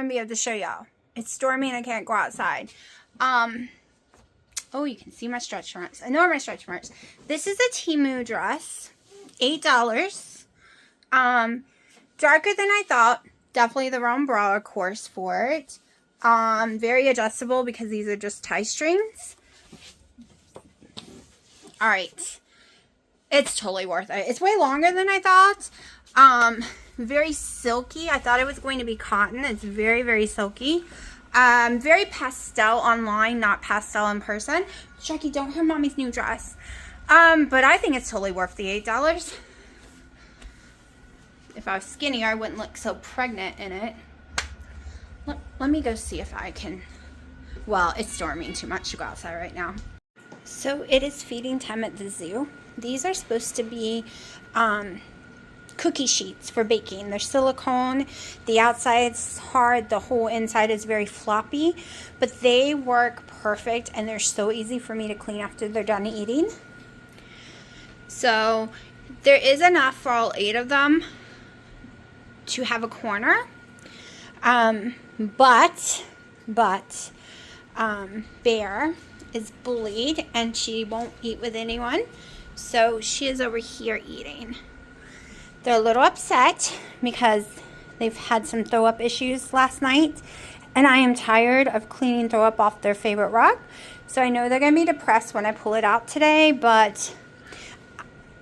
going to be able to show y'all. It's stormy and I can't go outside. Oh, you can see my stretch marks. I know where my stretch marks. This is a Temu dress. $8. Darker than I thought. Definitely the wrong bra, of course, for it. Very adjustable because these are just tie strings. Alright. It's totally worth it. It's way longer than I thought. Very silky. I thought it was going to be cotton. It's very, very silky. Very pastel online, not pastel in person. Jackie, don't hurt mommy's new dress. But I think it's totally worth the $8. If I was skinny, I wouldn't look so pregnant in it. Let me go see if I can. Well, it's storming too much to go outside right now. So it is feeding time at the zoo. These are supposed to be cookie sheets for baking. They're silicone. The outside's hard. The whole inside is very floppy. But they work perfect, and they're so easy for me to clean after they're done eating. So there is enough for all 8 of them to have a corner. But Bear is bullied, and she won't eat with anyone. So she is over here eating. They're a little upset because they've had some throw up issues last night, and I am tired of cleaning throw up off their favorite rug. So I know they're going to be depressed when I pull it out today, but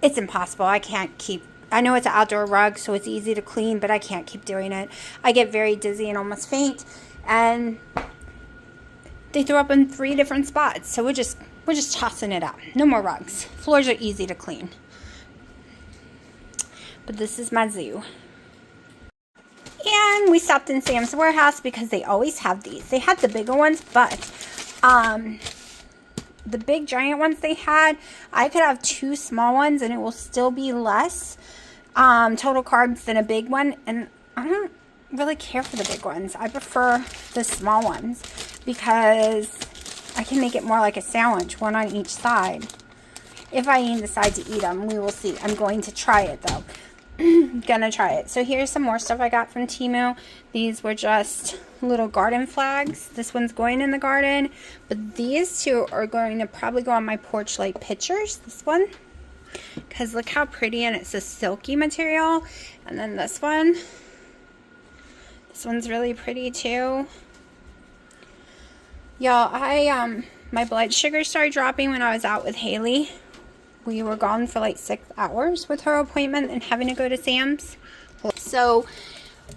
it's impossible. I can't keep, I know it's an outdoor rug, so it's easy to clean, but I can't keep doing it. I get very dizzy and almost faint, and they throw up in 3 different spots. So we're just tossing it out. No more rugs. Floors are easy to clean. But this is my zoo. And we stopped in Sam's Warehouse because they always have these. They had the bigger ones, but the big giant ones they had, I could have 2 small ones and it will still be less total carbs than a big one. And I don't really care for the big ones. I prefer the small ones because I can make it more like a sandwich, one on each side. If I even decide to eat them, we will see. I'm going to try it though. Gonna try it. So here's some more stuff I got from Temu. These were just little garden flags. This one's going in the garden, but these 2 are going to probably go on my porch like pictures. This one, because look how pretty, and it's a silky material. And then this one's really pretty too. Y'all, my blood sugar started dropping when I was out with Haley. We were gone for like 6 hours with her appointment and having to go to Sam's. So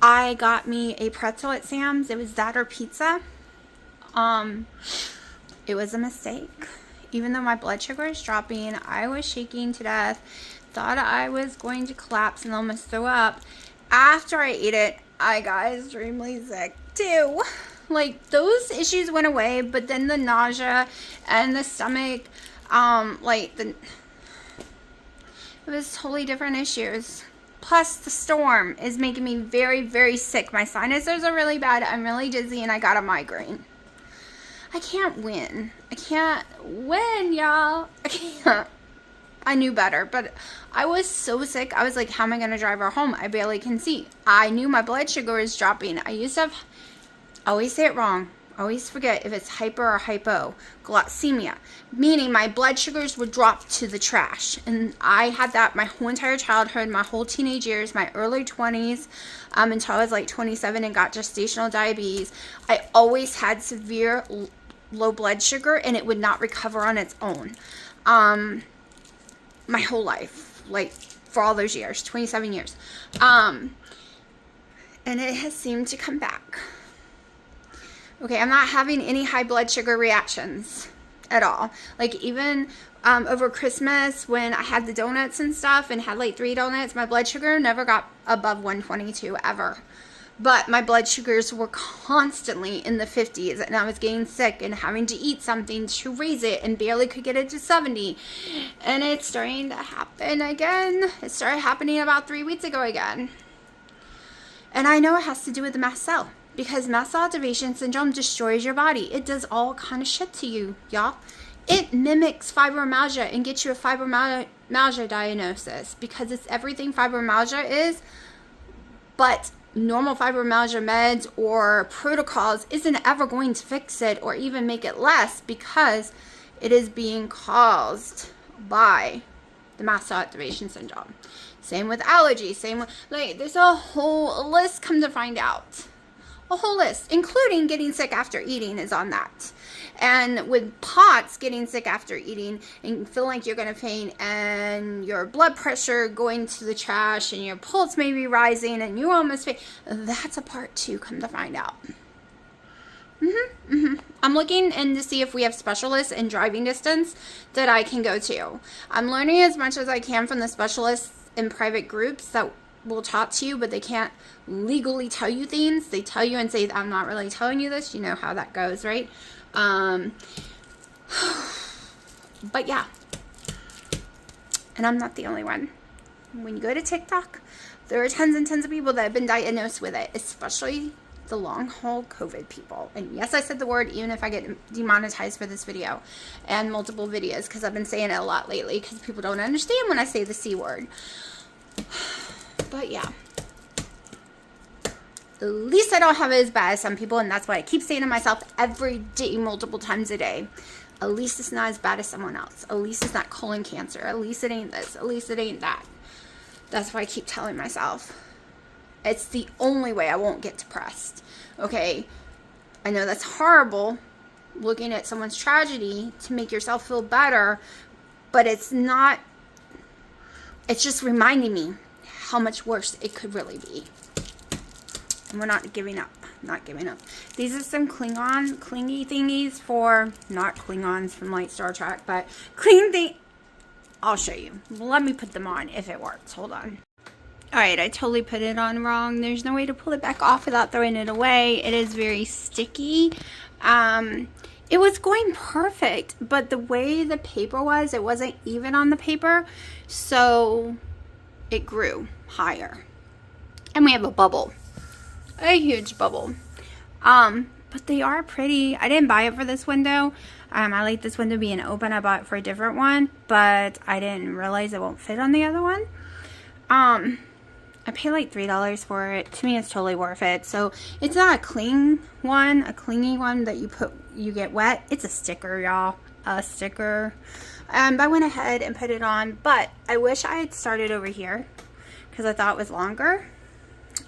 I got me a pretzel at Sam's. It was that or pizza. It was a mistake. Even though my blood sugar is dropping, I was shaking to death. Thought I was going to collapse and almost throw up. After I ate it, I got extremely sick too. Like, those issues went away, but then the nausea and the stomach, it was totally different issues. Plus, the storm is making me very, very sick. My sinuses are really bad. I'm really dizzy, and I got a migraine. I can't win. I can't win, y'all. I can't. I knew better, but I was so sick. I was like, how am I going to drive her home? I barely can see. I knew my blood sugar was dropping. I used to have, I always say it wrong. I always forget if it's hyper or hypoglycemia, meaning my blood sugars would drop to the trash. And I had that my whole entire childhood, my whole teenage years, my early 20s, until I was like 27 and got gestational diabetes. I always had severe low blood sugar, and it would not recover on its own. My whole life, like for all those years, 27 years. And it has seemed to come back. Okay, I'm not having any high blood sugar reactions at all. Like, even over Christmas when I had the donuts and stuff and had like 3 donuts, my blood sugar never got above 122 ever. But my blood sugars were constantly in the 50s, and I was getting sick and having to eat something to raise it and barely could get it to 70. And it's starting to happen again. It started happening about 3 weeks ago again. And I know it has to do with the mast cell, because mast cell activation syndrome destroys your body. It does all kind of shit to you, y'all. It mimics fibromyalgia and gets you a fibromyalgia diagnosis, because it's everything fibromyalgia is, but normal fibromyalgia meds or protocols isn't ever going to fix it or even make it less, because it is being caused by the mast cell activation syndrome. Same with allergies, same with, like, there's a whole list, come to find out. A whole list, including getting sick after eating is on that. And with POTS, getting sick after eating and feeling like you're going to faint, and your blood pressure going to the trash, and your pulse may be rising, and you almost faint, that's a part 2, come to find out. I'm looking in to see if we have specialists in driving distance that I can go to. I'm learning as much as I can from the specialists in private groups that will talk to you, but they can't legally tell you things. They tell you and say, I'm not really telling you this. You know how that goes, right? But yeah. And I'm not the only one. When you go to TikTok, there are tons and tons of people that have been diagnosed with it, especially the long haul COVID people. And yes, I said the word, even if I get demonetized for this video and multiple videos, because I've been saying it a lot lately because people don't understand when I say the C word. But yeah, at least I don't have it as bad as some people, and that's why I keep saying to myself every day, multiple times a day, at least it's not as bad as someone else. At least it's not colon cancer. At least it ain't this. At least it ain't that. That's why I keep telling myself. It's the only way I won't get depressed. Okay, I know that's horrible, looking at someone's tragedy to make yourself feel better, but it's not, it's just reminding me how much worse it could really be. And we're not giving up. Not giving up. These are some clingy thingies for, not Klingons from like Star Trek, but I'll show you. Let me put them on if it works. Hold on. Alright, I totally put it on wrong. There's no way to pull it back off without throwing it away. It is very sticky. It was going perfect, but the way the paper was, it wasn't even on the paper, so it grew higher. And we have a bubble. A huge bubble. But they are pretty. I didn't buy it for this window. I like this window being open. I bought it for a different one, but I didn't realize it won't fit on the other one. I paid like $3 for it. To me, it's totally worth it. So it's not a clingy one that you get wet. It's a sticker, y'all. A sticker. I went ahead and put it on, but I wish I had started over here because I thought it was longer.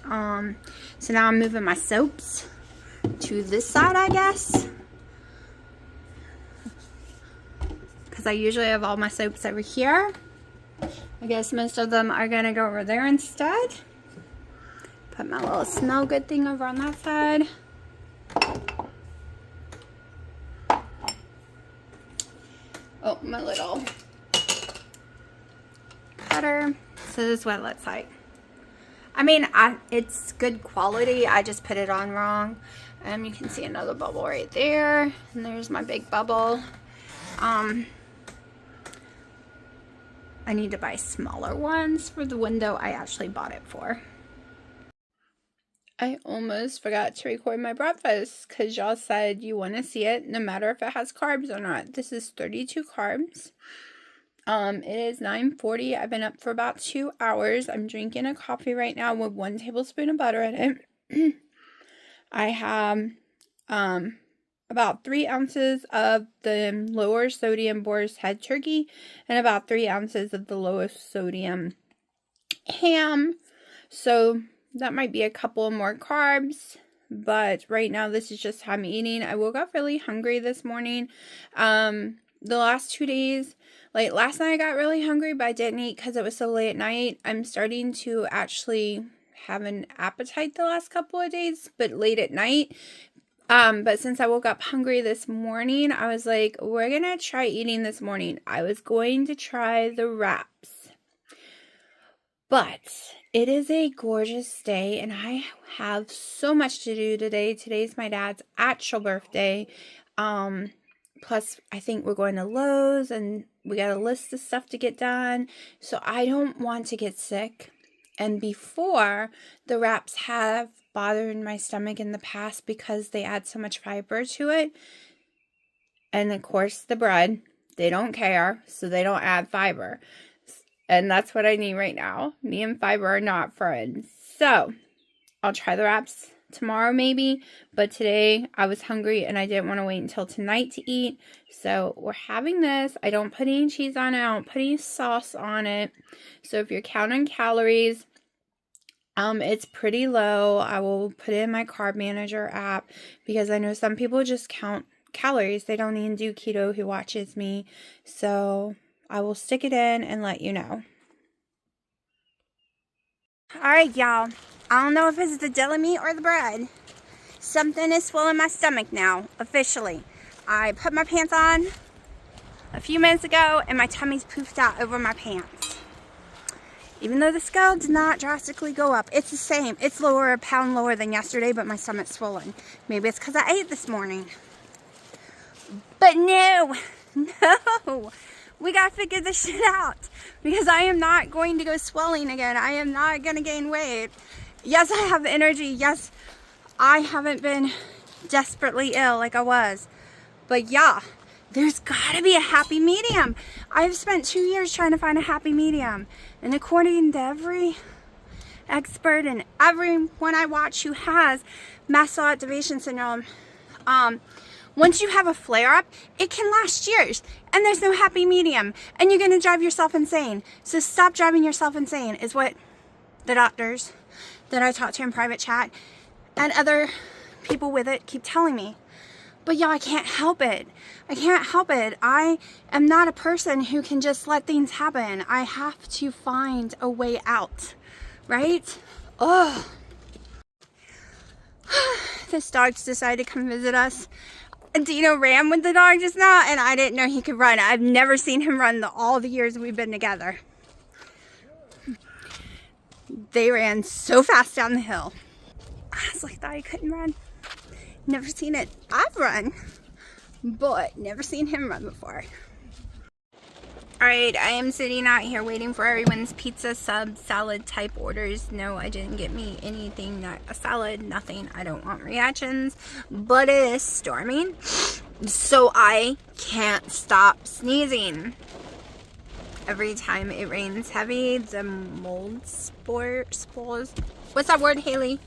So now I'm moving my soaps to this side, I guess, because I usually have all my soaps over here. I guess most of them are going to go over there instead. Put my little smell good thing over on that side. Oh, my little cutter. So this is what it looks like. I mean, it's good quality. I just put it on wrong. You can see another bubble right there. And there's my big bubble. I need to buy smaller ones for the window I actually bought it for. I almost forgot to record my breakfast because y'all said you want to see it no matter if it has carbs or not. This is 32 carbs. It is 9:40. I've been up for about 2 hours. I'm drinking a coffee right now with 1 tablespoon of butter in it. I have about 3 ounces of the lower sodium boar's head turkey and about 3 ounces of the lowest sodium ham. So that might be a couple more carbs, but right now this is just how I'm eating. I woke up really hungry this morning. The last 2 days, like last night I got really hungry, but I didn't eat because it was so late at night. I'm starting to actually have an appetite the last couple of days, but late at night. But since I woke up hungry this morning, I was like, we're going to try eating this morning. I was going to try the wraps. But it is a gorgeous day, and I have so much to do today. Today's my dad's actual birthday. Plus, I think we're going to Lowe's, and we got a list of stuff to get done. So I don't want to get sick. And before, the wraps have bothered my stomach in the past because they add so much fiber to it. And of course, the bread, they don't care, so they don't add fiber. And that's what I need right now. Me and fiber are not friends. So, I'll try the wraps tomorrow maybe, but today I was hungry and I didn't want to wait until tonight to eat, so we're having this. I don't put any cheese on it, I don't put any sauce on it, so if you're counting calories, it's pretty low. I will put it in my carb manager app because I know some people just count calories. They don't even do keto who watches me, so I will stick it in and let you know. Alright, y'all. I don't know if it's the deli meat or the bread. Something is swelling my stomach now, officially. I put my pants on a few minutes ago and my tummy's poofed out over my pants. Even though the scale did not drastically go up, it's the same. It's lower, a pound lower than yesterday, but my stomach's swollen. Maybe it's because I ate this morning. But no, we gotta figure this shit out because I am not going to go swelling again. I am not gonna gain weight. Yes, I have energy. Yes, I haven't been desperately ill like I was. But yeah, there's gotta be a happy medium. I've spent 2 years trying to find a happy medium. And according to every expert and everyone I watch who has mast cell activation syndrome, once you have a flare-up, it can last years. And there's no happy medium. And you're going to drive yourself insane. So stop driving yourself insane is what the doctors that I talk to in private chat and other people with it keep telling me. But y'all, I can't help it. I can't help it. I am not a person who can just let things happen. I have to find a way out. Right? Ugh. This dog's decided to come visit us. Dino ran with the dog just now, and I didn't know he could run. I've never seen him run all the years we've been together. They ran so fast down the hill. I was like, thought he couldn't run. Never seen it. I've run, but never seen him run before. Alright, I am sitting out here waiting for everyone's pizza, sub, salad type orders. No, I didn't get me anything, not a salad, nothing. I don't want reactions, but it is storming, so I can't stop sneezing. Every time it rains heavy, the mold spores. What's that word, Haley?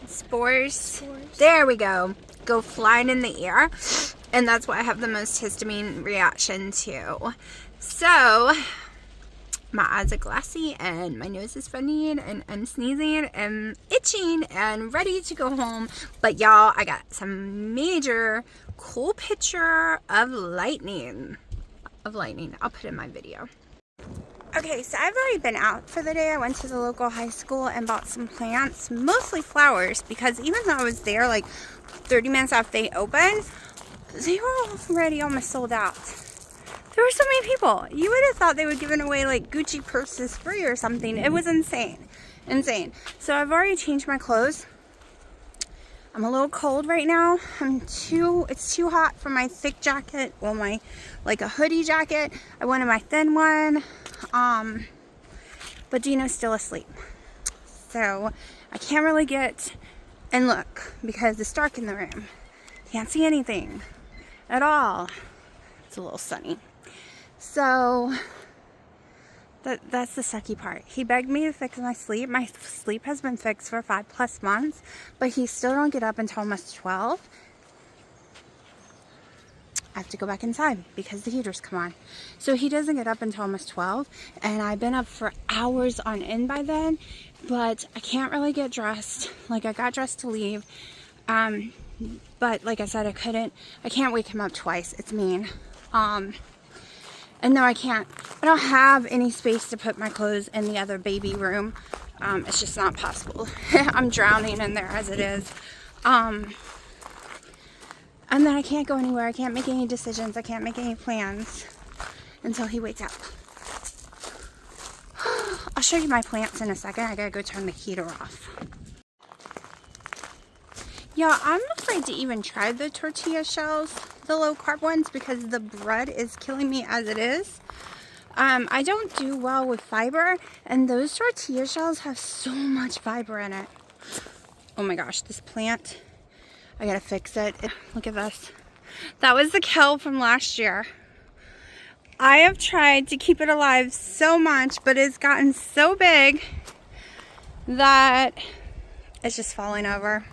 Spores. There we go. Go flying in the air. And that's what I have the most histamine reaction to. So, my eyes are glassy and my nose is running and I'm sneezing and itching and ready to go home. But y'all, I got some major cool picture of lightning. I'll put in my video. Okay, so I've already been out for the day. I went to the local high school and bought some plants, mostly flowers, because even though I was there like 30 minutes after they opened, they were already almost sold out. There were so many people. You would have thought they were giving away like Gucci purses free or something. It was insane. Insane. So I've already changed my clothes. I'm a little cold right now. It's too hot for my thick jacket. Well, my like a hoodie jacket. I wanted my thin one. But Dino's still asleep. So I can't really get and look because it's dark in the room. Can't see anything at all. It's a little sunny. So that's the sucky part. He begged me to fix my sleep. My sleep has been fixed for 5+ months, but he still don't get up until almost 12. I have to go back inside because the heaters come on. So he doesn't get up until almost 12, and I've been up for hours on end by then, but I can't really get dressed. Like, I got dressed to leave, but like I said, I can't wake him up twice. It's mean. And no, I don't have any space to put my clothes in the other baby room. It's just not possible. I'm drowning in there as it is. And then I can't go anywhere. I can't make any decisions. I can't make any plans until he wakes up. I'll show you my plants in a second. I gotta go turn the heater off. Yeah, I'm afraid to even try the tortilla shells, the low carb ones, because the bread is killing me as it is. I don't do well with fiber, and those tortilla shells have so much fiber in it. Oh my gosh, this plant, I gotta fix it. Look at this. That was the kale from last year. I have tried to keep it alive so much, but it's gotten so big that It's just falling over.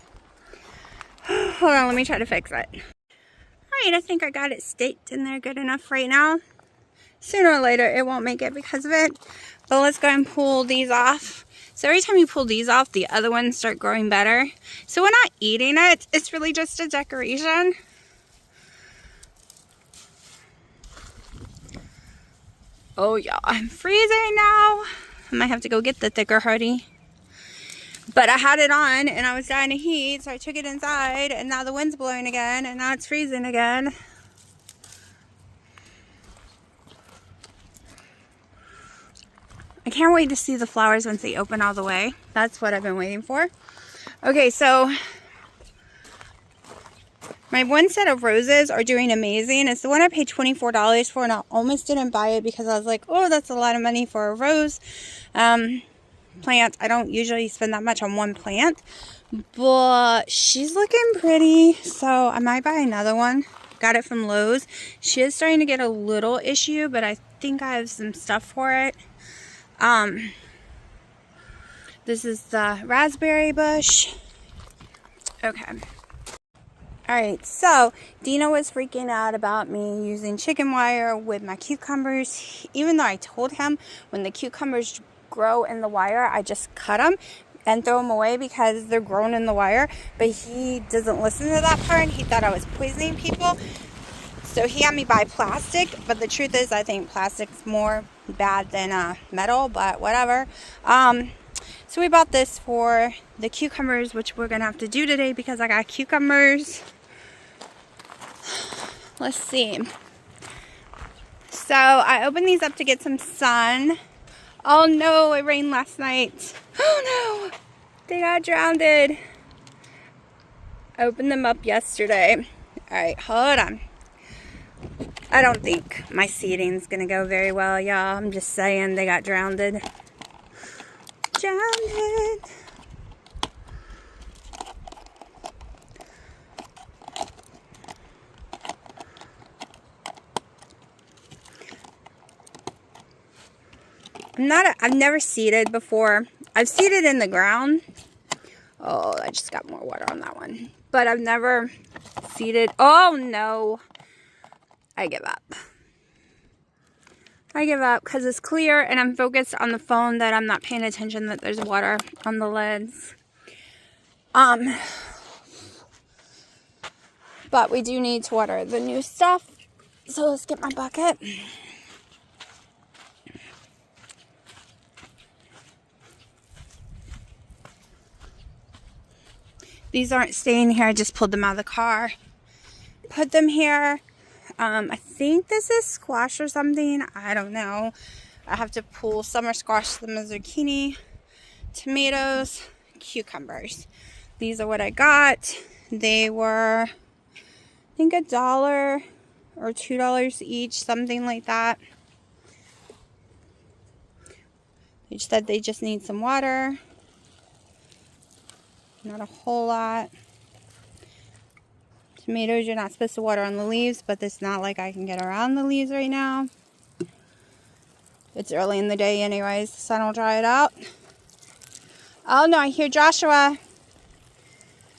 Hold on, let me try to fix it. Alright, I think I got it staked in there good enough right now. Sooner or later, it won't make it because of it. But let's go and pull these off. So every time you pull these off, the other ones start growing better. So we're not eating it. It's really just a decoration. Oh yeah, I'm freezing now. I might have to go get the thicker hoodie. But I had it on and I was dying of heat, so I took it inside and now the wind's blowing again and now it's freezing again. I can't wait to see the flowers once they open all the way. That's what I've been waiting for. Okay, so my one set of roses are doing amazing. It's the one I paid $24 for, and I almost didn't buy it because I was like, oh, that's a lot of money for a rose plant. I don't usually spend that much on one plant, but she's looking pretty, so I might buy another one. Got it from Lowe's. She is starting to get a little issue, but I think I have some stuff for it. This is the raspberry bush. Okay. Alright, so Dino was freaking out about me using chicken wire with my cucumbers. Even though I told him when the cucumbers grow in the wire, I just cut them and throw them away because they're grown in the wire. But he doesn't listen to that part. He thought I was poisoning people. So he had me buy plastic. But the truth is, I think plastic's more bad than metal, but whatever. So we bought this for the cucumbers, which we're gonna have to do today because I got cucumbers. Let's see. So I opened these up to get some sun. Oh no, it rained last night. Oh no, they got drowned. I opened them up yesterday. Alright, hold on. I don't think my seeding's gonna go very well, y'all. I'm just saying they got drowned. I've never seeded before. I've seeded in the ground. Oh, I just got more water on that one. But I've never seeded. Oh no. I give up. I give up because it's clear and I'm focused on the phone that I'm not paying attention that there's water on the lids. But we do need to water the new stuff. So let's get my bucket. These aren't staying here. I just pulled them out of the car. Put them here. I think this is squash or something. I don't know. I have to pull summer squash, some zucchini, tomatoes, cucumbers. These are what I got. They were, I think, $1 or $2 each, something like that. They said they just need some water. Not a whole lot. Tomatoes, you're not supposed to water on the leaves, but it's not like I can get around the leaves right now. It's early in the day anyways. The sun will dry it out. Oh no, I hear Joshua.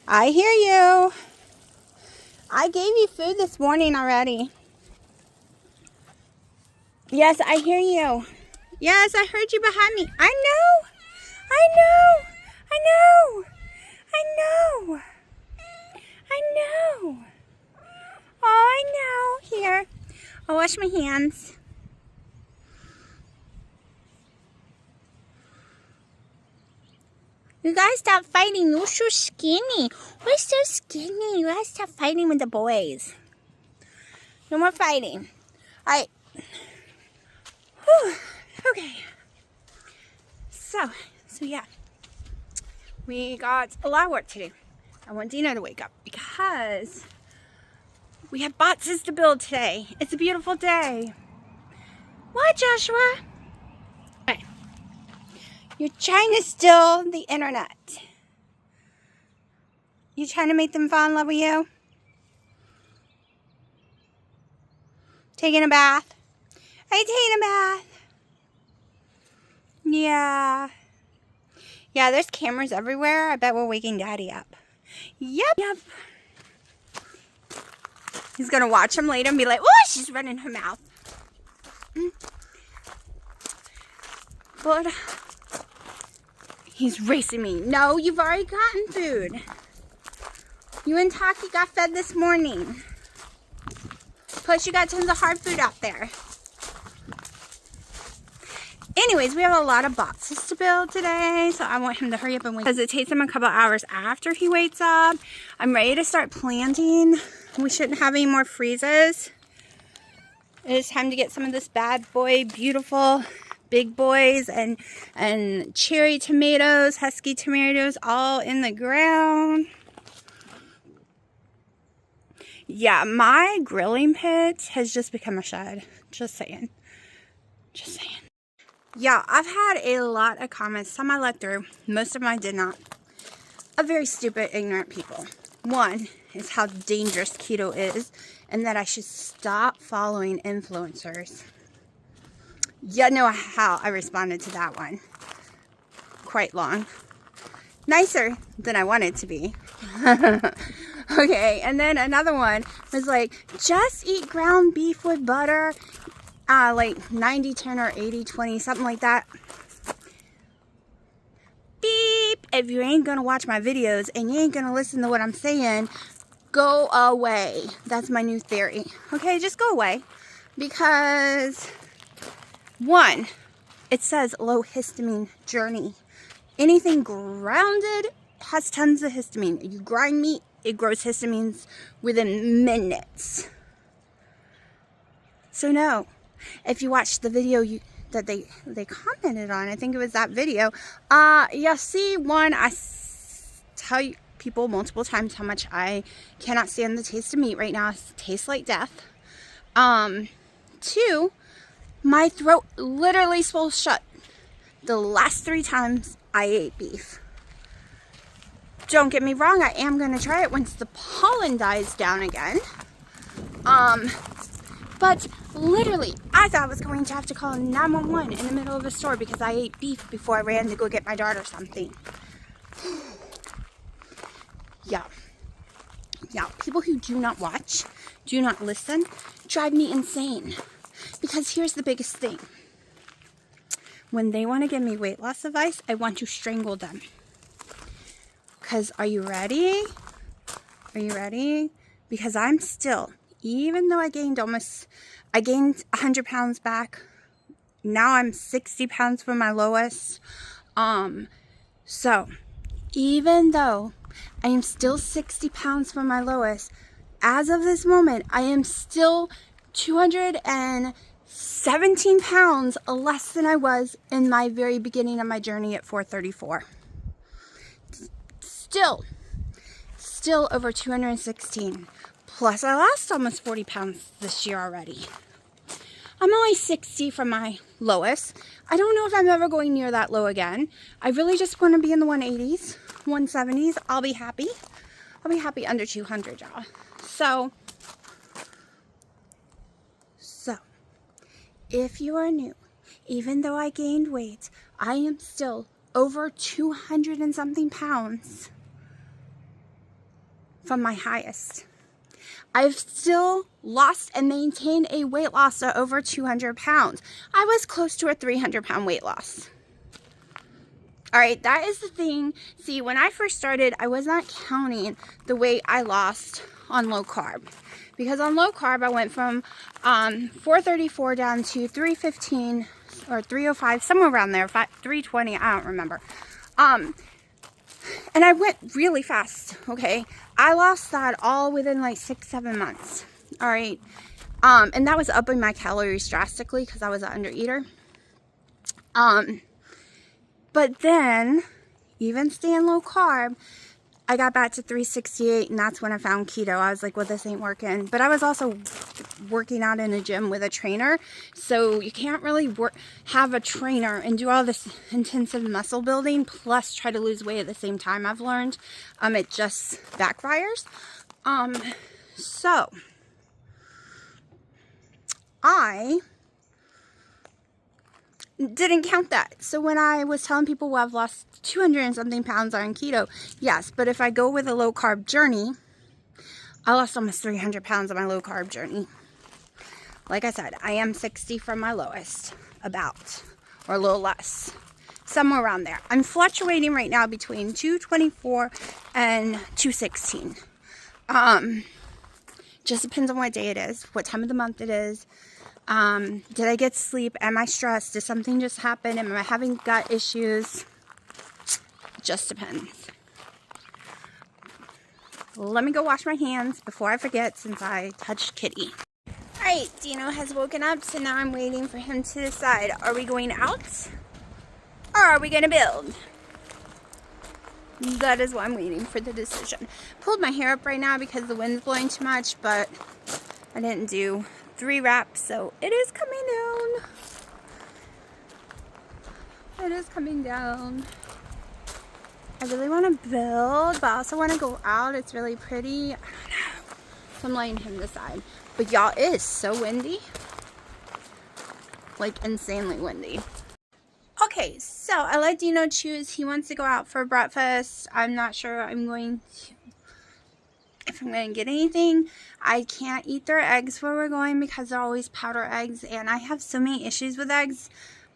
I hear you. I gave you food this morning already. Yes, I hear you. Yes, I heard you behind me. I know. I know. I know. I know. I know. Oh, I know. Here. I'll wash my hands. You guys stop fighting. You're so skinny. We're so skinny. You guys stop fighting with the boys. No more fighting. Alright. Okay. So yeah. We got a lot of work to do. I want Dino to wake up because we have boxes to build today. It's a beautiful day. What, Joshua? Okay. You're trying to steal the internet. You trying to make them fall in love with you? Taking a bath? Are you taking a bath? Yeah. Yeah, there's cameras everywhere. I bet we're waking Daddy up. Yep. He's gonna watch him later and be like, oh, she's running her mouth. But he's racing me. No, you've already gotten food. You and Taki got fed this morning. Plus, you got tons of hard food out there. Anyways, we have a lot of boxes to build today, so I want him to hurry up and wait because it takes him a couple hours after he wakes up. I'm ready to start planting. We shouldn't have any more freezes. It's time to get some of this bad boy, beautiful big boys and cherry tomatoes, husky tomatoes all in the ground. Yeah, my grilling pit has just become a shed. Just saying. Just saying. Yeah, I've had a lot of comments. Some I let through. Most of them I did not. Of very stupid, ignorant people. One is how dangerous keto is and that I should stop following influencers. You know how I responded to that one. Quite long. Nicer than I wanted to be. Okay, and then another one was like, just eat ground beef with butter. Like 90-10 or 80-20, something like that. Beep! If you ain't gonna watch my videos and you ain't gonna listen to what I'm saying, go away. That's my new theory. Okay, just go away. Because, one, it says low histamine journey. Anything grounded has tons of histamine. You grind meat, it grows histamines within minutes. So no. If you watch the video that they commented on, I think it was that video, you'll see one, I tell you people multiple times how much I cannot stand the taste of meat right now. It tastes like death. Two, my throat literally swelled shut the last 3 times I ate beef. Don't get me wrong, I am going to try it once the pollen dies down again. But literally, I thought I was going to have to call 911 in the middle of a store because I ate beef before I ran to go get my daughter something. Yeah. People who do not watch, do not listen, drive me insane. Because here's the biggest thing. When they want to give me weight loss advice, I want to strangle them. Because, are you ready? Are you ready? Because I'm still... Even though I gained 100 pounds back, now I'm 60 pounds from my lowest. So, even though I am still 60 pounds from my lowest, as of this moment, I am still 217 pounds less than I was in my very beginning of my journey at 434. Still over 216. Plus, I lost almost 40 pounds this year already. I'm only 60 from my lowest. I don't know if I'm ever going near that low again. I really just want to be in the 180s, 170s. I'll be happy. I'll be happy under 200, y'all. So, if you are new, even though I gained weight, I am still over 200 and something pounds from my highest. I've still lost and maintained a weight loss of over 200 pounds. I was close to a 300-pound weight loss. All right, that is the thing. See, when I first started, I was not counting the weight I lost on low carb. Because on low carb, I went from 434 down to 315 or 305, somewhere around there, 320, I don't remember. And I went really fast, okay? I lost that all within like 6-7 months, all right? And that was upping my calories drastically because I was an undereater. But then, even staying low carb, I got back to 368, and that's when I found keto. I was like, well, this ain't working. But I was also working out in a gym with a trainer, so you can't really have a trainer and do all this intensive muscle building plus try to lose weight at the same time. I've learned it just backfires. So I didn't count that. So when I was telling people, well, I've lost 200 and something pounds on keto, yes, but if I go with a low carb journey, I lost almost 300 pounds on my low carb journey. Like I said, I am 60 from my lowest, about, or a little less, somewhere around there. I'm fluctuating right now between 224 and 216. Just depends on what day it is, what time of the month it is. Did I get sleep? Am I stressed? Did something just happen? Am I having gut issues? Just depends. Let me go wash my hands before I forget, since I touched Kitty. Alright, Dino has woken up, so now I'm waiting for him to decide. Are we going out? Or are we going to build? That is why I'm waiting for the decision. Pulled my hair up right now because the wind's blowing too much, but I didn't do 3 wraps, so it is coming down. It is coming down. I really want to build, but I also want to go out. It's really pretty. I don't know. So I'm letting him decide. But y'all, it is so windy. Like, insanely windy. Okay, so I let Dino choose. He wants to go out for breakfast. I'm not sure if I'm going to get anything. I can't eat their eggs where we're going because they're always powder eggs, and I have so many issues with eggs.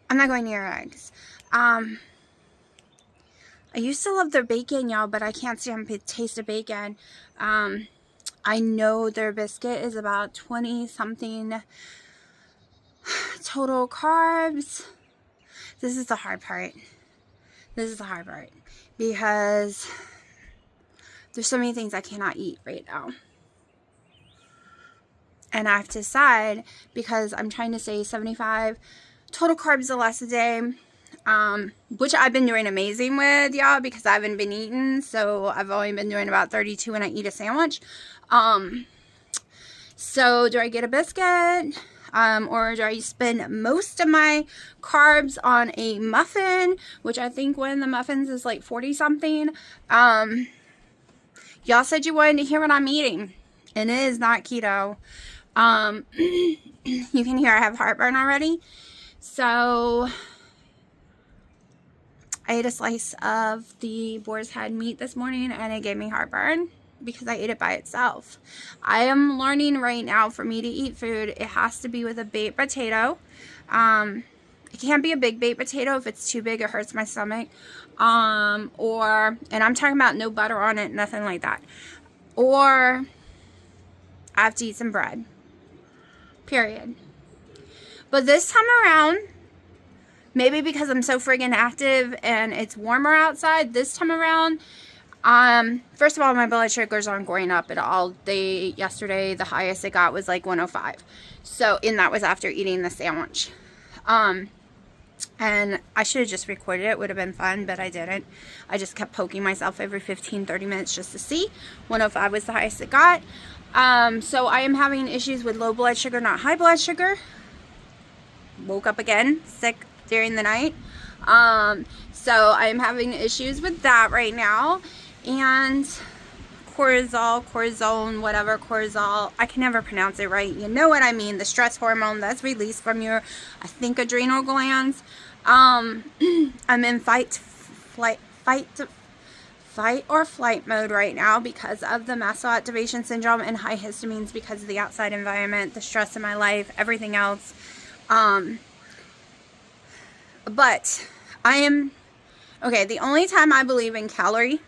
I'm not going near eggs. I used to love their bacon, y'all, but I can't stand the taste of bacon. I know their biscuit is about 20-something total carbs. This is the hard part. This is the hard part. Because there's so many things I cannot eat right now. And I have to decide, because I'm trying to stay 75 total carbs or less a day. Which I've been doing amazing with, y'all, because I haven't been eating. So I've only been doing about 32 when I eat a sandwich. So do I get a biscuit? Or do I spend most of my carbs on a muffin, which I think one of the muffins is like 40 something. Y'all said you wanted to hear what I'm eating, and it is not keto. You can hear I have heartburn already. So I ate a slice of the boar's head meat this morning, and it gave me heartburn because I ate it by itself. I am learning right now, for me to eat food, it has to be with a baked potato. It can't be a big baked potato. If it's too big, it hurts my stomach. And I'm talking about no butter on it, nothing like that. Or I have to eat some bread. Period. But this time around, maybe because I'm so friggin' active and it's warmer outside, this time around, first of all, my blood sugars aren't going up at all. Yesterday, the highest it got was like 105. So, and that was after eating the sandwich. And I should have just recorded it. It would have been fun, but I didn't. I just kept poking myself every 15, 30 minutes just to see. 105 was the highest it got. So I am having issues with low blood sugar, not high blood sugar. Woke up again, sick during the night. So I am having issues with that right now. And cortisol, I can never pronounce it right. You know what I mean? The stress hormone that's released from your, I think, adrenal glands. I'm in fight or flight mode right now because of the mast cell activation syndrome and high histamines because of the outside environment, the stress in my life, everything else. But I am, okay, the only time I believe in counting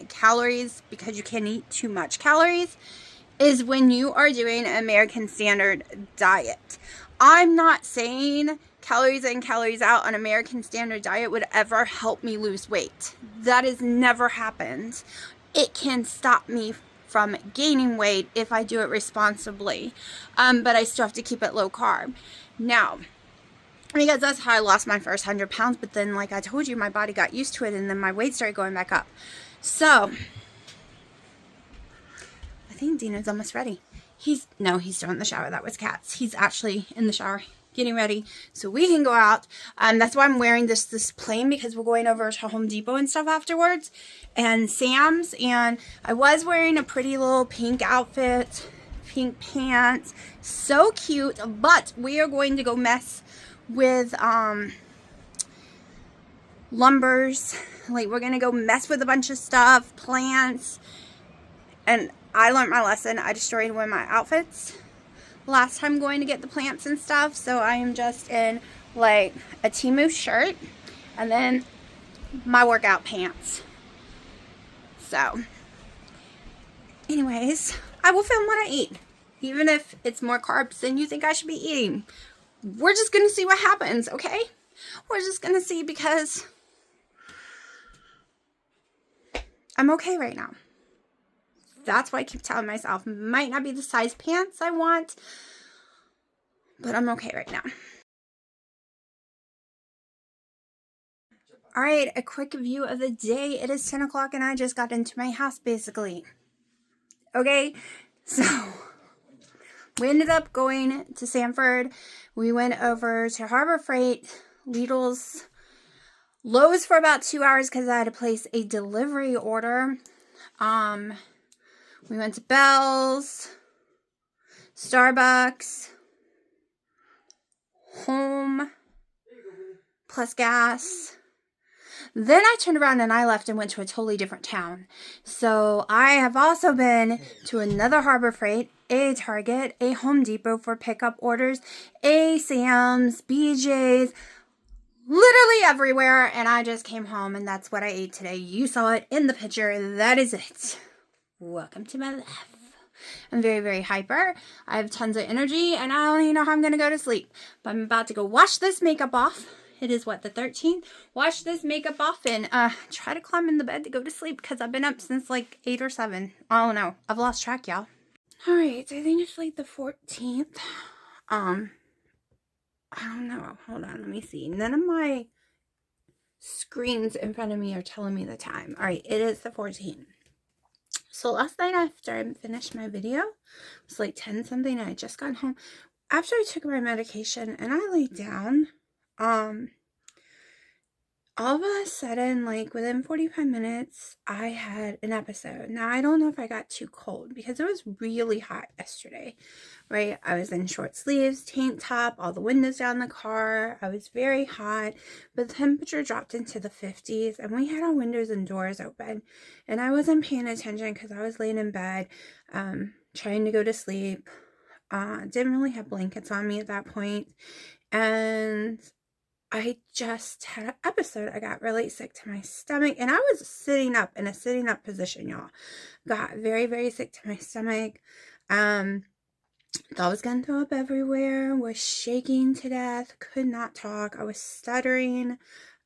calories, because you can eat too much calories, is when you are doing an American Standard diet. I'm not saying calories in, calories out on American Standard diet would ever help me lose weight. That has never happened. It can stop me from gaining weight if I do it responsibly. But I still have to keep it low carb. Now, because that's how I lost my first 100 pounds. But then, like I told you, my body got used to it, and then my weight started going back up. So, I think Dino's almost ready. He's still in the shower. That was Cats. He's actually in the shower getting ready so we can go out. That's why I'm wearing this plain, because we're going over to Home Depot and stuff afterwards, and Sam's. And I was wearing a pretty little pink outfit, pink pants, so cute. But we are going to go mess with lumbers. Like, we're gonna go mess with a bunch of stuff, plants. And I learned my lesson. I destroyed one of my outfits last time going to get the plants and stuff. So I am just in like a Temu shirt and then my workout pants. So anyways, I will film what I eat, even if it's more carbs than you think I should be eating. We're just gonna see what happens, okay? We're just gonna see, because I'm okay right now. That's why I keep telling myself, might not be the size pants I want, but I'm okay right now. All right, a quick view of the day. It is 10 o'clock and I just got into my house, basically. Okay, so we ended up going to Sanford. We went over to Harbor Freight, Lidl's, Lowe's for about 2 hours because I had to place a delivery order. We went to Bell's, Starbucks, Home, plus gas. Then I turned around and I left and went to a totally different town. So I have also been to another Harbor Freight, a Target, a Home Depot for pickup orders, a Sam's, BJ's, literally everywhere. And I just came home and that's what I ate today. You saw it in the picture. That is it. Welcome to my life. I'm very, very hyper. I have tons of energy and I don't even know how I'm going to go to sleep. But I'm about to go wash this makeup off. It is what, the 13th? Wash this makeup off and try to climb in the bed to go to sleep because I've been up since like 8 or 7. I don't know. I've lost track, y'all. Alright, so I think it's like the 14th. I don't know. Hold on, let me see. None of my screens in front of me are telling me the time. Alright, it is the 14th. So last night after I finished my video, it was like 10 something and I just got home. After I took my medication and I laid down, all of a sudden, like within 45 minutes, I had an episode. Now, I don't know if I got too cold because it was really hot yesterday, right? I was in short sleeves, tank top, all the windows down the car. I was very hot, but the temperature dropped into the 50s and we had our windows and doors open. And I wasn't paying attention because I was laying in bed, trying to go to sleep. Didn't really have blankets on me at that point. And I just had an episode. I got really sick to my stomach and I was sitting up in a sitting up position, y'all. Got very, very sick to my stomach. Thought I was gonna throw up everywhere, was shaking to death, could not talk. I was stuttering.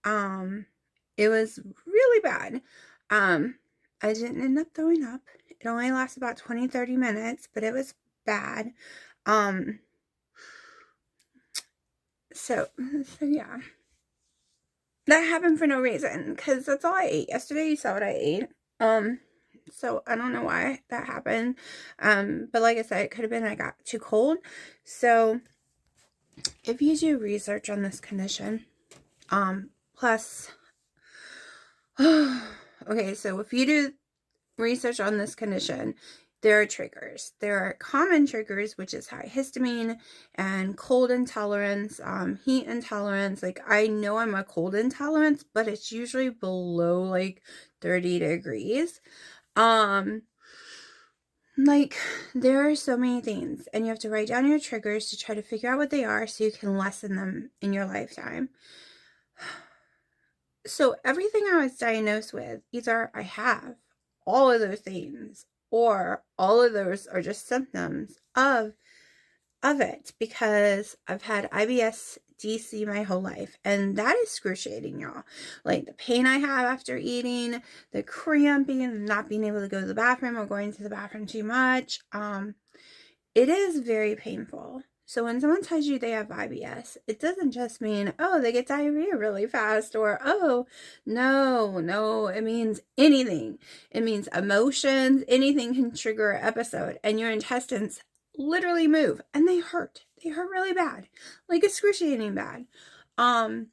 It was really bad. I didn't end up throwing up. It only lasted about 20-30 minutes, but it was bad. So yeah, that happened for no reason because that's all I ate yesterday. You saw what I ate. So I don't know why that happened. But like I said, it could have been I got too cold. So if you do research on this condition, plus, okay, so if you do research on this condition, there are triggers. There are common triggers, which is high histamine and cold intolerance, heat intolerance. Like, I know I'm a cold intolerance, but it's usually below like 30 degrees. Like, there are so many things, and you have to write down your triggers to try to figure out what they are so you can lessen them in your lifetime. So everything I was diagnosed with, either I have all of those things, or all of those are just symptoms of it, because I've had IBS DC my whole life, and that is excruciating, y'all. Like, the pain I have after eating, the cramping, not being able to go to the bathroom or going to the bathroom too much, it is very painful. So when someone tells you they have IBS, it doesn't just mean, oh, they get diarrhea really fast, or, oh, no, it means anything. It means emotions. Anything can trigger an episode, and your intestines literally move, and they hurt. They hurt really bad, like excruciating bad. And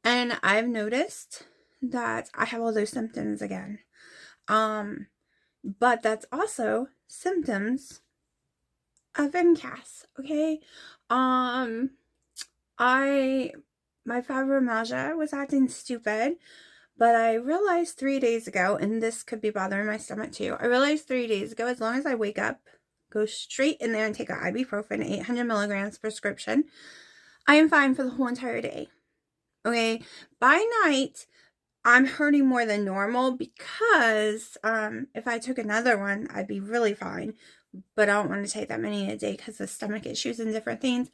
I've noticed that I have all those symptoms again. But that's also symptoms of MCAS, okay? my fibromyalgia was acting stupid, but I realized 3 days ago, and this could be bothering my stomach too. I realized 3 days ago, as long as I wake up, go straight in there and take an ibuprofen, 800 milligrams prescription, I am fine for the whole entire day. Okay, by night, I'm hurting more than normal because if I took another one, I'd be really fine. But I don't want to take that many a day because of stomach issues and different things.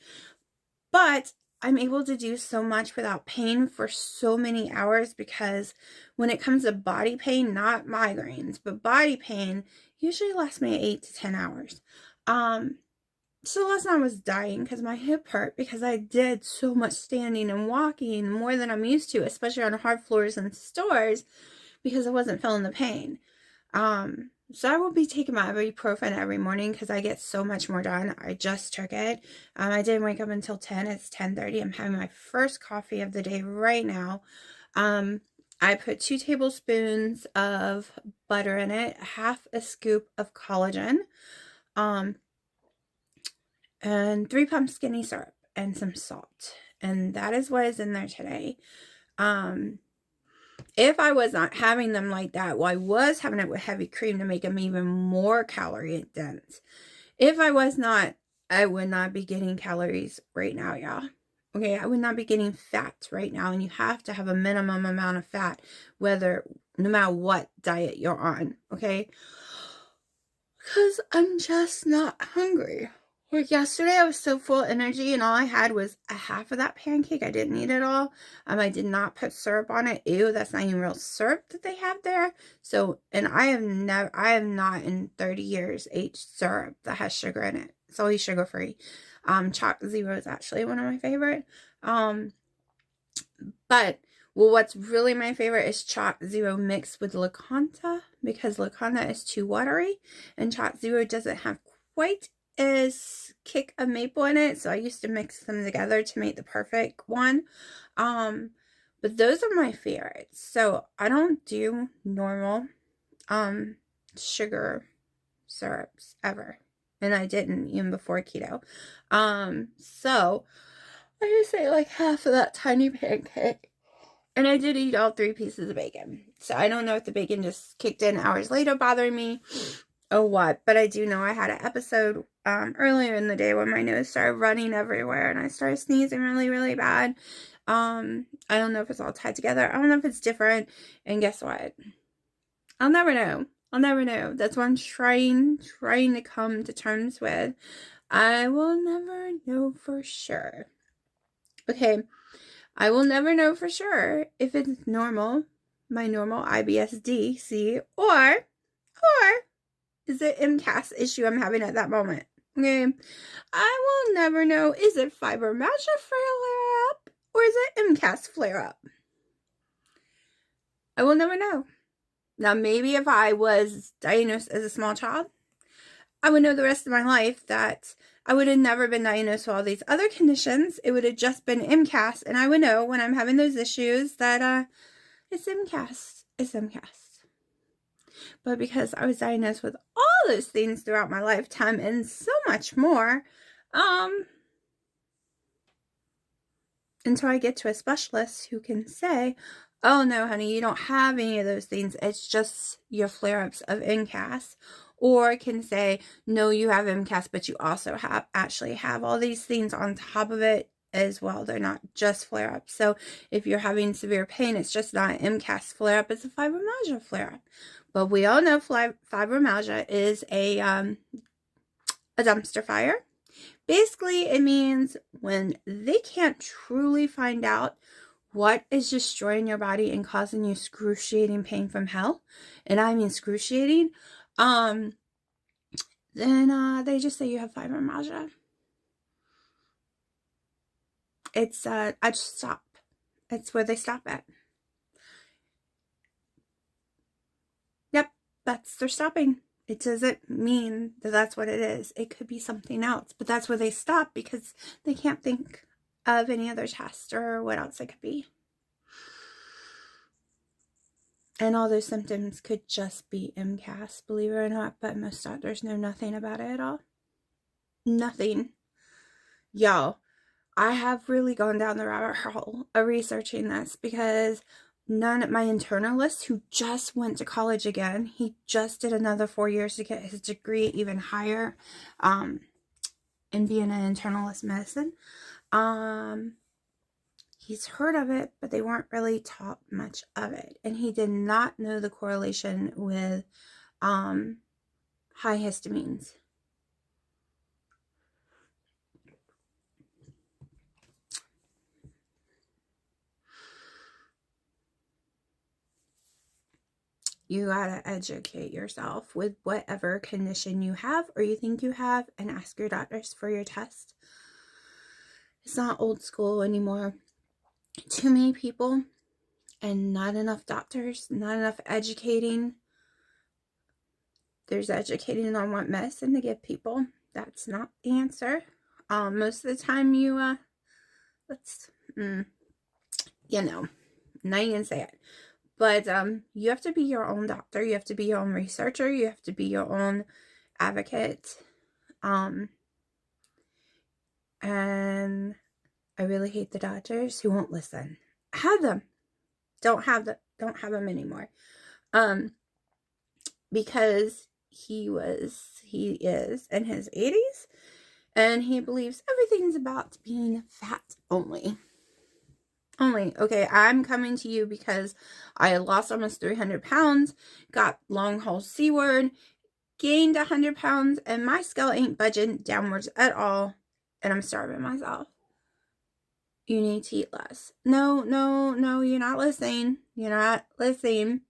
But I'm able to do so much without pain for so many hours because when it comes to body pain, not migraines, but body pain, usually lasts me 8 to 10 hours. So last night I was dying because my hip hurt because I did so much standing and walking more than I'm used to, especially on hard floors in stores, because I wasn't feeling the pain. So I will be taking my ibuprofen every morning because I get so much more done. I just took it. I didn't wake up until 10. It's 10:30. I'm having my first coffee of the day right now. I put 2 tablespoons of butter in it, half a scoop of collagen, and 3 pumps skinny syrup and some salt. And that is what is in there today. If I was not having them like that, well, I was having it with heavy cream to make them even more calorie dense. If I was not, I would not be getting calories right now, y'all. Okay, I would not be getting fat right now. And you have to have a minimum amount of fat, no matter what diet you're on. Okay, because I'm just not hungry. Like yesterday, I was so full of energy, and all I had was a half of that pancake. I didn't eat it all. I did not put syrup on it. Ew, that's not even real syrup that they have there. So, and I have not in 30 years ate syrup that has sugar in it. It's always sugar-free. Choc Zero is actually one of my favorite. But what's really my favorite is Choc Zero mixed with Lacanta, because Lacanta is too watery, and Choc Zero doesn't have quite as kick of maple in it, so I used to mix them together to make the perfect one. But those are my favorites. So I don't do normal sugar syrups ever, and I didn't even before keto. So I just ate like half of that tiny pancake, and I did eat all 3 pieces of bacon. So I don't know if the bacon just kicked in hours later bothering me or what, but I do know I had an episode earlier in the day when my nose started running everywhere and I started sneezing really, really bad. I don't know if it's all tied together. I don't know if it's different. And guess what? I'll never know. I'll never know. That's what I'm trying to come to terms with. I will never know for sure. Okay. I will never know for sure if it's normal, my normal IBS-D, or is it MCAS issue I'm having at that moment. Okay, I will never know, is it fibromyalgia flare up or is it MCAS flare up? I will never know. Now, maybe if I was diagnosed as a small child, I would know the rest of my life that I would have never been diagnosed with all these other conditions. It would have just been MCAS, and I would know when I'm having those issues that it's MCAS. It's MCAS. But because I was diagnosed with all those things throughout my lifetime and so much more, until I get to a specialist who can say, oh no, honey, you don't have any of those things. It's just your flare-ups of MCAS. Or can say, no, you have MCAS, but you also actually have all these things on top of it as well. They're not just flare-ups. So if you're having severe pain, it's just not an MCAS flare-up, it's a fibromyalgia flare-up. But we all know fibromyalgia is a dumpster fire. Basically, it means when they can't truly find out what is destroying your body and causing you excruciating pain from hell, and I mean excruciating, then they just say you have fibromyalgia. It's I just stop. It's where they stop at. Yep, they're stopping. It doesn't mean that that's what it is. It could be something else, but that's where they stop because they can't think of any other test or what else it could be. And all those symptoms could just be MCAS, believe it or not, but most doctors know nothing about it at all. Nothing. Y'all, I have really gone down the rabbit hole of researching this because my internalist who just went to college again, he just did another 4 years to get his degree even higher in being an internalist medicine. He's heard of it, but they weren't really taught much of it. And he did not know the correlation with high histamines. You gotta educate yourself with whatever condition you have or you think you have and ask your doctors for your test. It's not old school anymore. Too many people and not enough doctors, not enough educating. There's educating on what medicine to give people. That's not the answer. Most of the time you, not even say it. But you have to be your own doctor. You have to be your own researcher. You have to be your own advocate. And I really hate the doctors who won't listen. Have them. Don't have them anymore. Because he is in his 80s and he believes everything's about being fat only. Okay, I'm coming to you because I lost almost 300 pounds, got long haul C-word, gained 100 pounds, and my scale ain't budging downwards at all, and I'm starving myself. You need to eat less. No, you're not listening. You're not listening.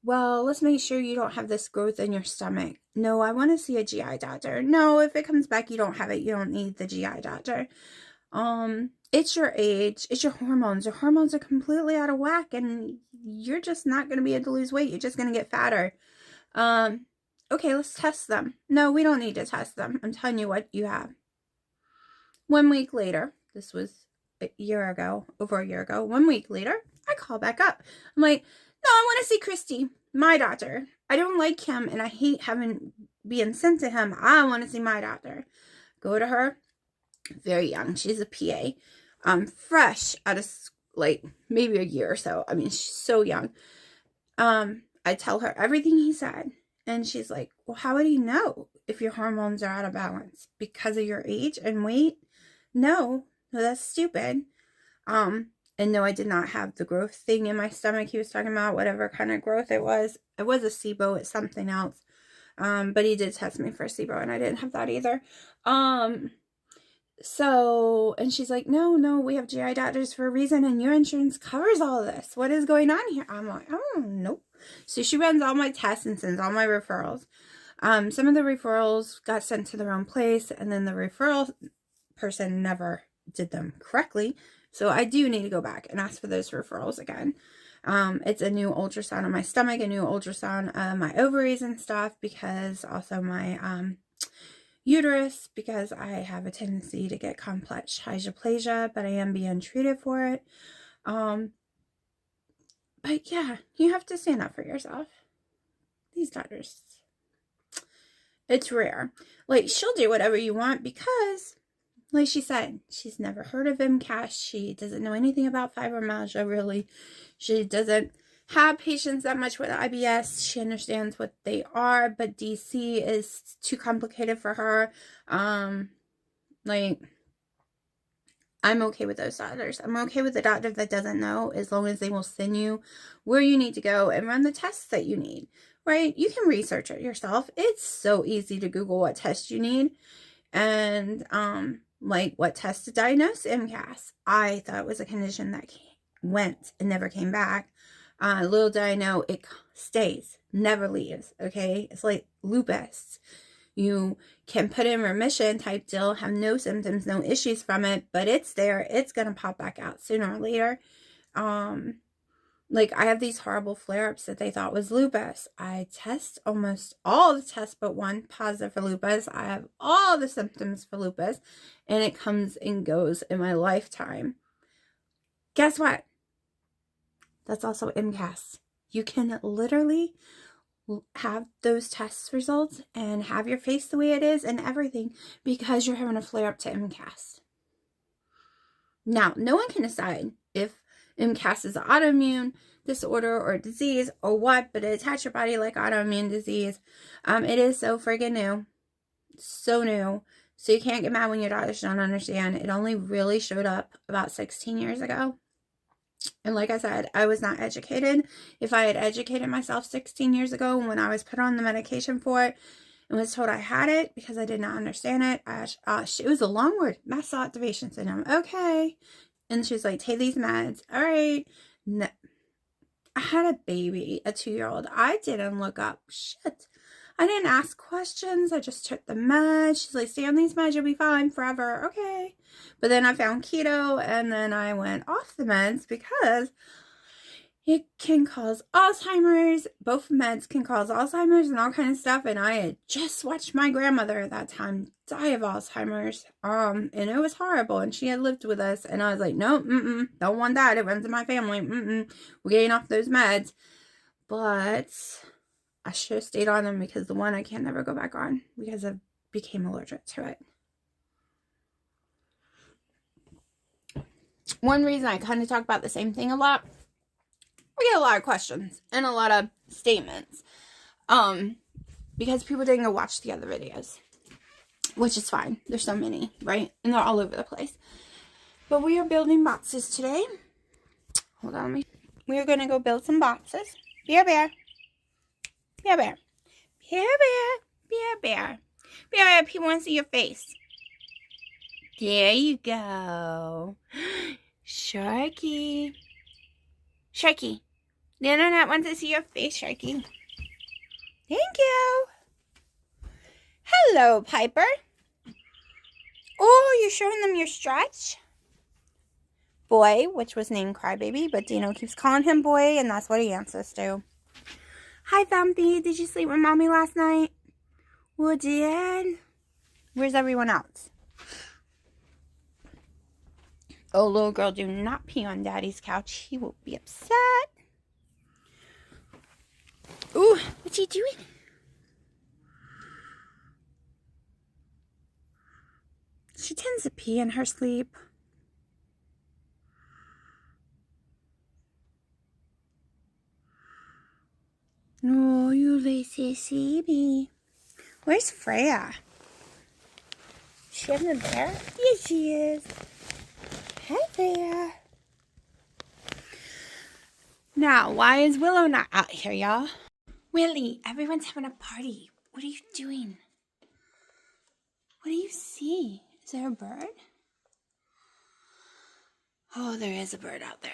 Well, let's make sure you don't have this growth in your stomach. No, I want to see a GI doctor. No, if it comes back, you don't have it. You don't need the GI doctor. It's your age. It's your hormones. Your hormones are completely out of whack and you're just not going to be able to lose weight. You're just going to get fatter. Okay, let's test them. No, we don't need to test them. I'm telling you what you have. 1 week later, this was over a year ago, 1 week later, I call back up. I'm like, no, I want to see Christy, my doctor. I don't like him and I hate being sent to him. I want to see my doctor. Go to her. Very young. She's a PA. Fresh out of maybe a year or so. I mean, she's so young. I tell her everything he said. And she's like, well, how would he know if your hormones are out of balance? Because of your age and weight? No, that's stupid. And no, I did not have the growth thing in my stomach he was talking about, whatever kind of growth it was. It was a SIBO, it's something else. But he did test me for SIBO and I didn't have that either. So, and she's like, no, we have GI doctors for a reason and your insurance covers all this. What is going on here? I'm like, oh, nope. So she runs all my tests and sends all my referrals. Some of the referrals got sent to the wrong place and then the referral person never did them correctly. So I do need to go back and ask for those referrals again. It's a new ultrasound on my stomach, a new ultrasound on my ovaries and stuff, because also my uterus, because I have a tendency to get complex hyperplasia, but I am being treated for it. But yeah, you have to stand up for yourself. These doctors, it's rare. Like, she'll do whatever you want because, like she said, she's never heard of MCAS. She doesn't know anything about fibromyalgia, really. She doesn't have patients that much with IBS. She understands what they are, but DC is too complicated for her. I'm okay with those doctors. I'm okay with the doctor that doesn't know, as long as they will send you where you need to go and run the tests that you need, right? You can research it yourself. It's so easy to Google what test you need and what test to diagnose MCAS. I thought it was a condition that went and never came back. Little did I know, it stays, never leaves, okay? It's like lupus. You can put in remission type deal, have no symptoms, no issues from it, but it's there. It's going to pop back out sooner or later. I have these horrible flare-ups that they thought was lupus. I test almost all the tests but one positive for lupus. I have all the symptoms for lupus, and it comes and goes in my lifetime. Guess what? That's also MCAS. You can literally have those test results and have your face the way it is and everything because you're having a flare up to MCAS. Now, no one can decide if MCAS is an autoimmune disorder or disease or what, but it attacks your body like autoimmune disease. It is so friggin' new. So new. So you can't get mad when your doctors don't understand. It only really showed up about 16 years ago. And like I said, I was not educated. If I had educated myself 16 years ago when I was put on the medication for it and was told I had it because I did not understand it, it was a long word, mast cell activation syndrome. Okay. And she's like, take these meds. All right. No. I had a baby, a 2-year-old. I didn't look up shit. I didn't ask questions. I just took the meds. She's like, stay on these meds. You'll be fine forever. Okay. But then I found keto and then I went off the meds because it can cause Alzheimer's. Both meds can cause Alzheimer's and all kinds of stuff. And I had just watched my grandmother at that time die of Alzheimer's. And it was horrible. And she had lived with us. And I was like, no, don't want that. It runs in my family. We're getting off those meds. But I should have stayed on them because the one I can never go back on because I became allergic to it. One reason I kind of talk about the same thing a lot, I get a lot of questions and a lot of statements. Because people didn't go watch the other videos, which is fine. There's so many, right? And they're all over the place. But we are building boxes today. Hold on. We are going to go build some boxes. Bear, bear. Bear, bear. Bear, bear. Bear, bear. Bear, bear. People want to see your face. There you go. Sharky. Sharky. The internet wants to see your face, Sharky. Thank you. Hello, Piper. Oh, you're showing them your stretch? Boy, which was named Crybaby, but Dino keeps calling him Boy, and that's what he answers to. Hi, Thumpy. Did you sleep with Mommy last night? Well, did. Where's everyone else? Oh, little girl, do not pee on Daddy's couch. He will be upset. Ooh, what's he doing? She tends to pee in her sleep. Oh, you lazy baby. Where's Freya? She isn't there? Yes, she is. Hi, Freya. Now, why is Willow not out here, y'all? Willie, everyone's having a party. What are you doing? What do you see? Is there a bird? Oh, there is a bird out there.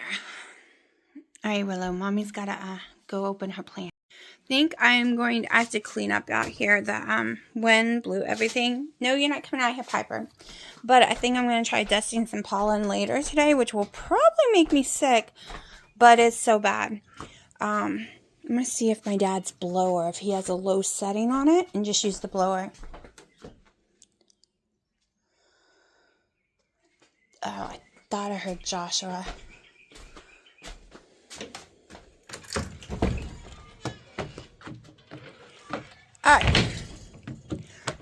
All right, Willow, Mommy's got to go open her plant. I think I'm going to have to clean up out here. The wind blew everything. No, you're not coming out here, Piper. But I think I'm going to try dusting some pollen later today, which will probably make me sick. But it's so bad. I'm going to see if my dad's blower, if he has a low setting on it, and just use the blower. Oh, I thought I heard Joshua. Alright.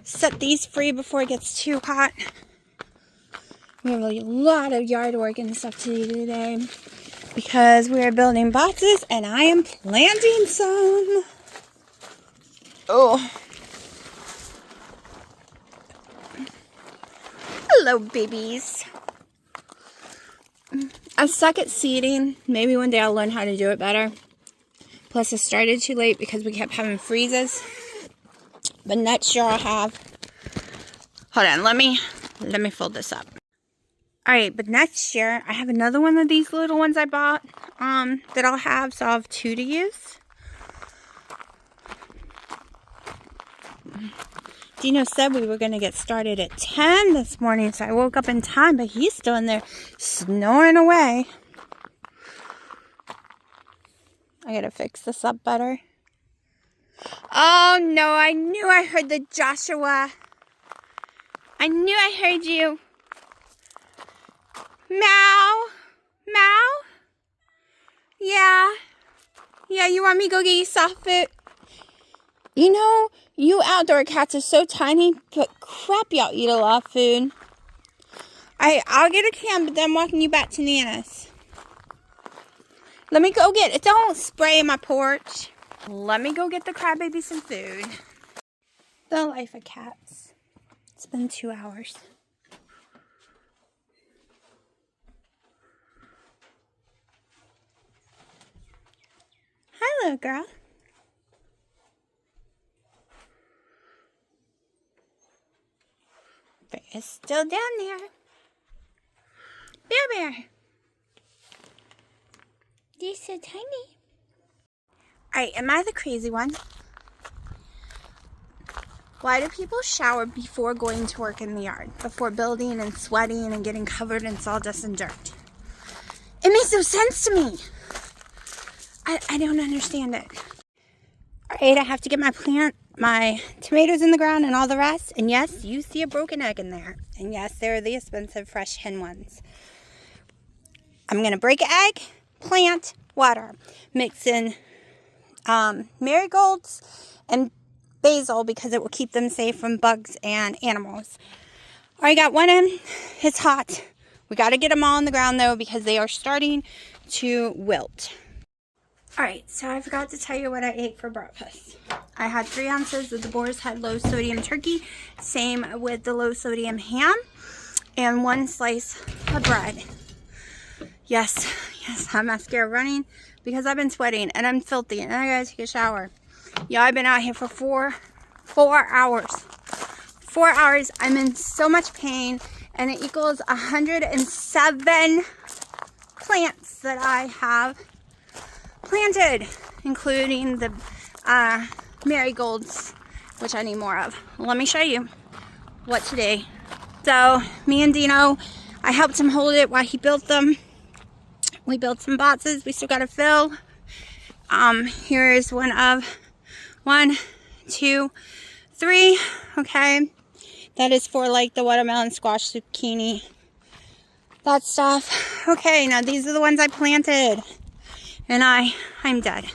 Set these free before it gets too hot. We have a lot of yard work and stuff to do today because we are building boxes and I am planting some. Oh. Hello, babies. I suck at seeding. Maybe one day I'll learn how to do it better. Plus, I started too late because we kept having freezes. But next year I'll have... Hold on, let me fold this up. Alright, but next year I have another one of these little ones I bought that I'll have, so I'll have 2 to use. Dino said we were going to get started at 10 this morning, so I woke up in time, but he's still in there snoring away. I gotta fix this up better. Oh no, I knew I heard the Joshua. I knew I heard you. Meow. Meow. Yeah. Yeah, you want me to go get you soft food? You know, you outdoor cats are so tiny, but crap, y'all eat a lot of food. I I'll get a can, but then I'm walking you back to Nana's. Let me go get it. Don't spray my porch. Let me go get the crybaby some food. The life of cats. It's been 2 hours. Hi, little girl. Bear's still down there. Bear. You're so tiny. Alright, am I the crazy one? Why do people shower before going to work in the yard? Before building and sweating and getting covered in sawdust and dirt? It makes no sense to me. I don't understand it. Alright, I have to get my tomatoes in the ground and all the rest. And yes, you see a broken egg in there. And yes, they're the expensive fresh hen ones. I'm going to break an egg, plant, water. Mix in marigolds and basil because it will keep them safe from bugs and animals. Alright, got one in. It's hot. We got to get them all on the ground though because they are starting to wilt. Alright, so I forgot to tell you what I ate for breakfast. I had 3 ounces of the Boar's Head low sodium turkey, same with the low sodium ham, and 1 slice of bread. Yes, I'm mascara running because I've been sweating and I'm filthy and I gotta take a shower. Yeah, I've been out here for 4 hours. 4 hours. I'm in so much pain and it equals 107 plants that I have planted, including the marigolds, which I need more of. Let me show you what today. So me and Dino, I helped him hold it while he built them. We built some boxes we still got to fill. Here is one of 1, 2, 3. Okay, that is for like the watermelon, squash, zucchini, that stuff. Okay, now these are the ones I planted. And I'm dead.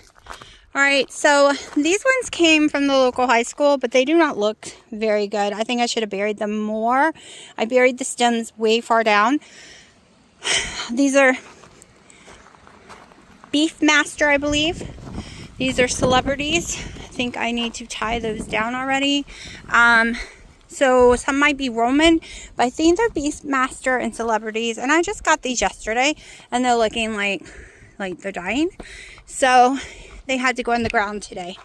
Alright, so these ones came from the local high school, but they do not look very good. I think I should have buried them more. I buried the stems way far down. These are Beefmaster, I believe. These are celebrities. I think I need to tie those down already. So some might be Roman, but I think they're Beefmaster and celebrities. And I just got these yesterday, and they're looking like they're dying. So they had to go in the ground today.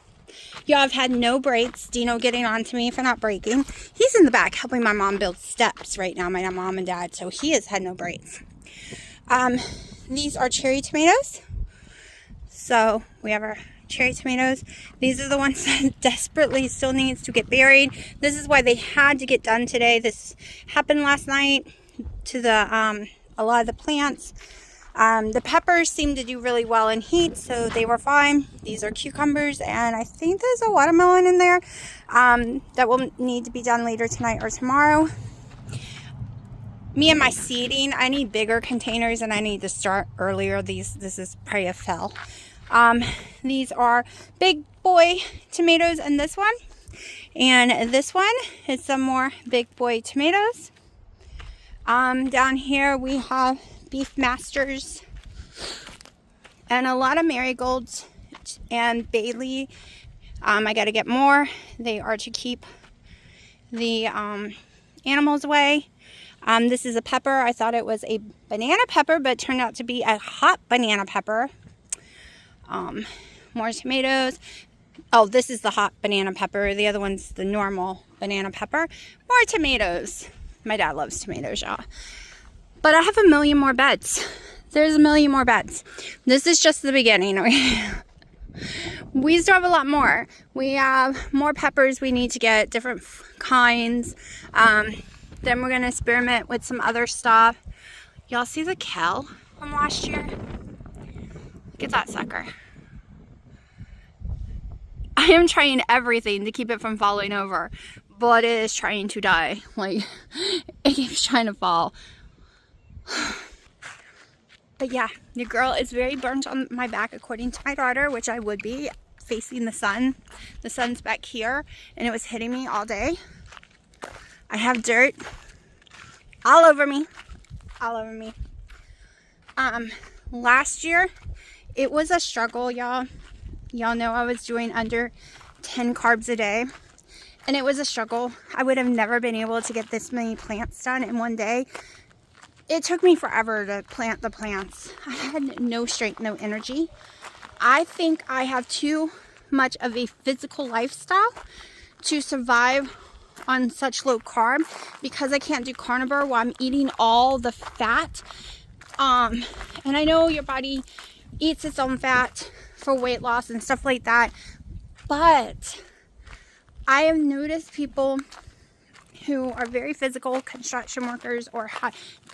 Yeah, I've had no breaks. Dino getting on to me for not breaking. He's in the back helping my mom build steps right now, my mom and dad. So he has had no breaks. These are cherry tomatoes. So we have our cherry tomatoes. These are the ones that desperately still needs to get buried. This is why they had to get done today. This happened last night to the a lot of the plants. The peppers seem to do really well in heat, so they were fine. These are cucumbers, and I think there's a watermelon in there that will need to be done later tonight or tomorrow. Me and my seeding, I need bigger containers, and I need to start earlier. This is probably a fail. These are big boy tomatoes in this one, and this one is some more big boy tomatoes. Down here we have Beefmasters and a lot of marigolds and Bailey. I got to get more. They are to keep the animals away. This is a pepper. I thought it was a banana pepper, but it turned out to be a hot banana pepper. More tomatoes. Oh, this is the hot banana pepper. The other one's the normal banana pepper. More tomatoes. My dad loves tomatoes, y'all. But I have a million more beds. There's a million more beds. This is just the beginning. We still have a lot more. We have more peppers we need to get, different kinds. Then we're going to experiment with some other stuff. Y'all see the kale from last year? Look at that sucker. I am trying everything to keep it from falling over, but it is trying to die. Like, it keeps trying to fall. But yeah, the girl is very burnt on my back according to my daughter, which I would be facing the sun. The sun's back here and it was hitting me all day. I have dirt all over me. all over me. Last year, it was a struggle, y'all. Y'all know I was doing under 10 carbs a day. And it was a struggle. I would have never been able to get this many plants done in one day. It took me forever to plant the plants. I had no strength, no energy. I think I have too much of a physical lifestyle to survive on such low carb because I can't do carnivore while I'm eating all the fat. And I know your body eats its own fat for weight loss and stuff like that, but I have noticed people who are very physical, construction workers, or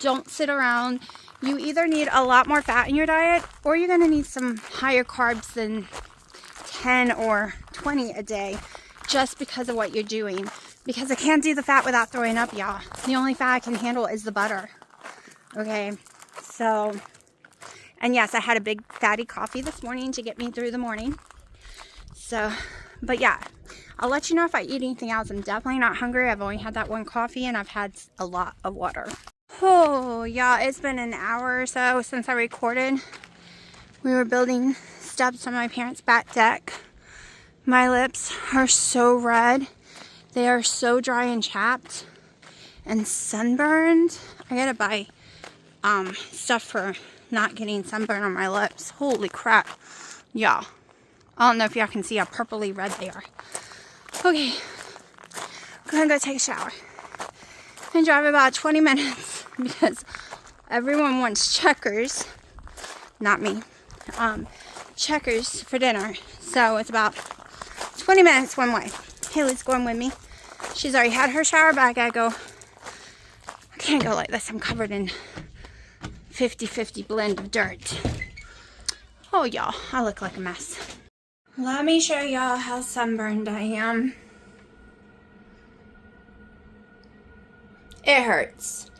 don't sit around. You either need a lot more fat in your diet, or you're going to need some higher carbs than 10 or 20 a day, just because of what you're doing. Because I can't do the fat without throwing up, y'all. The only fat I can handle is the butter. Okay, so, and yes, I had a big fatty coffee this morning to get me through the morning. So, but yeah, I'll let you know if I eat anything else. I'm definitely not hungry. I've only had that one coffee and I've had a lot of water. Oh, y'all, it's been an hour or so since I recorded. We were building steps on my parents' back deck. My lips are so red. They are so dry and chapped and sunburned. I gotta buy stuff for not getting sunburn on my lips. Holy crap. Y'all, I don't know if y'all can see how purpley red they are. Okay, I'm gonna go take a shower and drive about 20 minutes because everyone wants checkers, not me, checkers for dinner. So it's about 20 minutes one way. Haley's going with me. She's already had her shower, but I gotta go. I can't go like this. I'm covered in 50-50 blend of dirt. Oh, y'all, I look like a mess. Let me show y'all how sunburned I am. It hurts.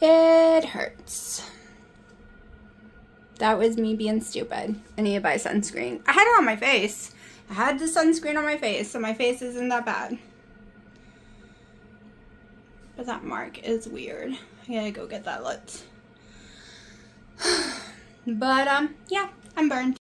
It hurts. That was me being stupid. I need to buy sunscreen. I had it on my face. I had the sunscreen on my face, so my face isn't that bad. But that mark is weird. I gotta go get that lit. But, yeah, I'm burned.